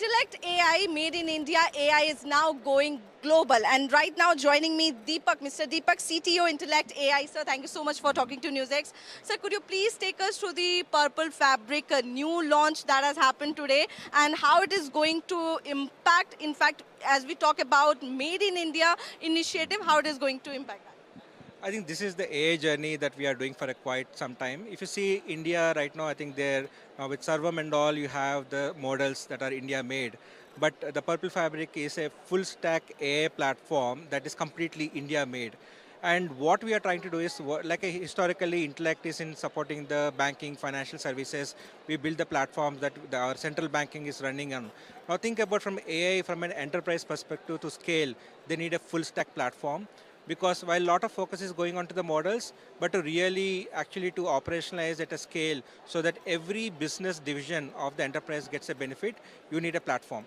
Intellect AI, made in India, AI is now going global. And right now joining me, Deepak, Mr. Deepak, CTO, Intellect AI. Sir, thank you so much for talking to NewsX. Sir, could you please take us through the Purple Fabric, a new launch that has happened today, and how it is going to impact, in fact, as we talk about Made in India initiative, how it is going to impact that? I think this is the AI journey that we are doing for a quite some time. If you see India right now, I think there with Sarvam and all, you have the models that are India made. But the Purple Fabric is a full stack AI platform that is completely India made. And what we are trying to do is, historically, Intellect is in supporting the banking, financial services. We build the platforms that our central banking is running on. Now think about from AI, from an enterprise perspective to scale, they need a full stack platform because while a lot of focus is going on to the models, but to really actually to operationalize at a scale so that every business division of the enterprise gets a benefit, you need a platform.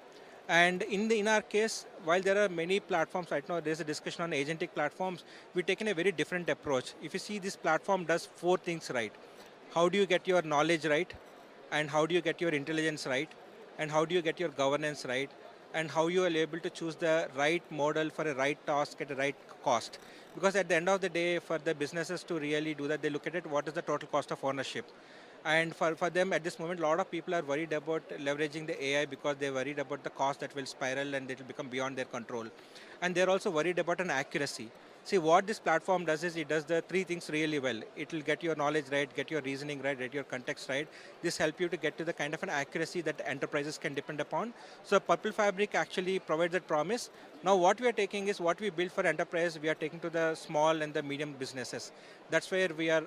And in our case, while there are many platforms right now, there's a discussion on agentic platforms, we've taken a very different approach. If you see this platform does four things right. How do you get your knowledge right? And how do you get your intelligence right? And how do you get your governance right? And how you are able to choose the right model for a right task at the right cost. Because at the end of the day, for the businesses to really do that, they look at it, what is the total cost of ownership? And for them at this moment, a lot of people are worried about leveraging the AI because they're worried about the cost that will spiral and it will become beyond their control. And they're also worried about an accuracy. See, what this platform does is it does the three things really well. It will get your knowledge right, get your reasoning right, get your context right. This helps you to get to the kind of an accuracy that enterprises can depend upon. So Purple Fabric actually provides that promise. Now what we are taking is what we build for enterprise, we are taking to the small and the medium businesses. That's where we are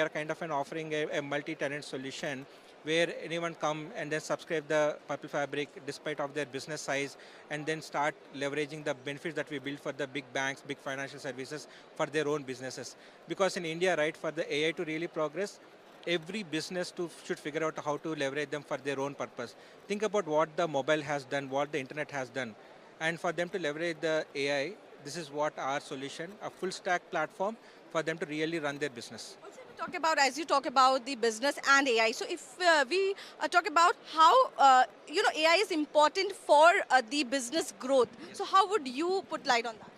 kind of offering a multi-tenant solution where anyone come and then subscribe the Purple Fabric despite of their business size and then start leveraging the benefits that we build for the big banks, big financial services for their own businesses. Because in India, right, for the AI to really progress, every business should figure out how to leverage them for their own purpose. Think about what the mobile has done, what the internet has done. And for them to leverage the AI, this is what our solution, a full stack platform for them to really run their business. Also, we talk about, as you talk about the business and AI. So, if we talk about how AI is important for the business growth, so how would you put light on that?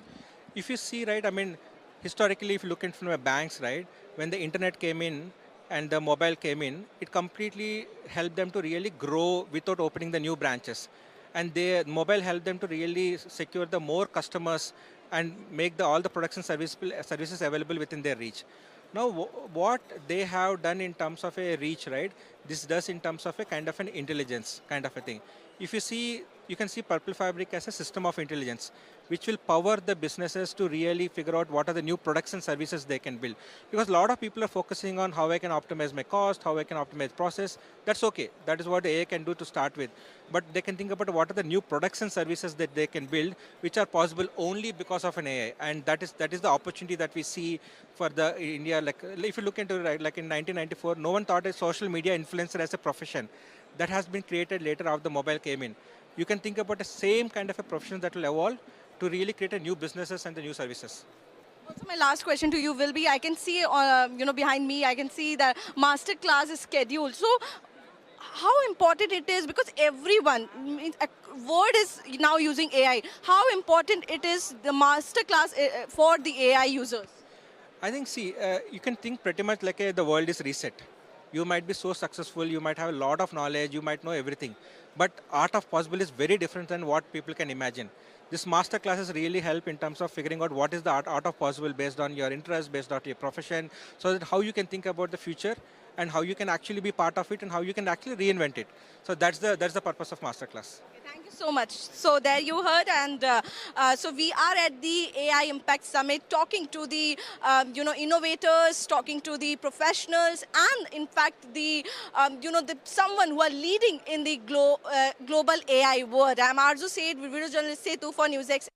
If you see, right, I mean, historically, if you look in from the banks, right, when the internet came in and the mobile came in, it completely helped them to really grow without opening the new branches. And the mobile helped them to really secure the more customers and make all the products and services available within their reach. Now, what they have done in terms of a reach, right? This does in terms of a kind of an intelligence kind of a thing. If you see, you can see Purple Fabric as a system of intelligence, which will power the businesses to really figure out what are the new products and services they can build. Because a lot of people are focusing on how I can optimize my cost, how I can optimize process. That's okay. That is what AI can do to start with. But they can think about what are the new products and services that they can build, which are possible only because of an AI. And that is the opportunity that we see for the India. Like if you look into it, right, like in 1994, no one thought a social media influencer as a profession. That has been created later after the mobile came in. You can think about the same kind of a profession that will evolve to really create a new businesses and the new services. Also, my last question to you will be: I can see, behind me, I can see that master class is scheduled. So, how important it is, because everyone means a word is now using AI. How important it is the master class for the AI users? I think, see, you can think pretty much like the world is reset. You might be so successful, you might have a lot of knowledge, you might know everything. But art of possible is very different than what people can imagine. This master classes really help in terms of figuring out what is the art of possible based on your interest, based on your profession, so that how you can think about the future and how you can actually be part of it and how you can actually reinvent it. So that's the purpose of masterclass. Thank you so much. So there you heard, and so we are at the AI Impact Summit, talking to the innovators, talking to the professionals, and in fact the someone who are leading in the global AI world. I'm Arzu Said, video journalist Setu for NewsX.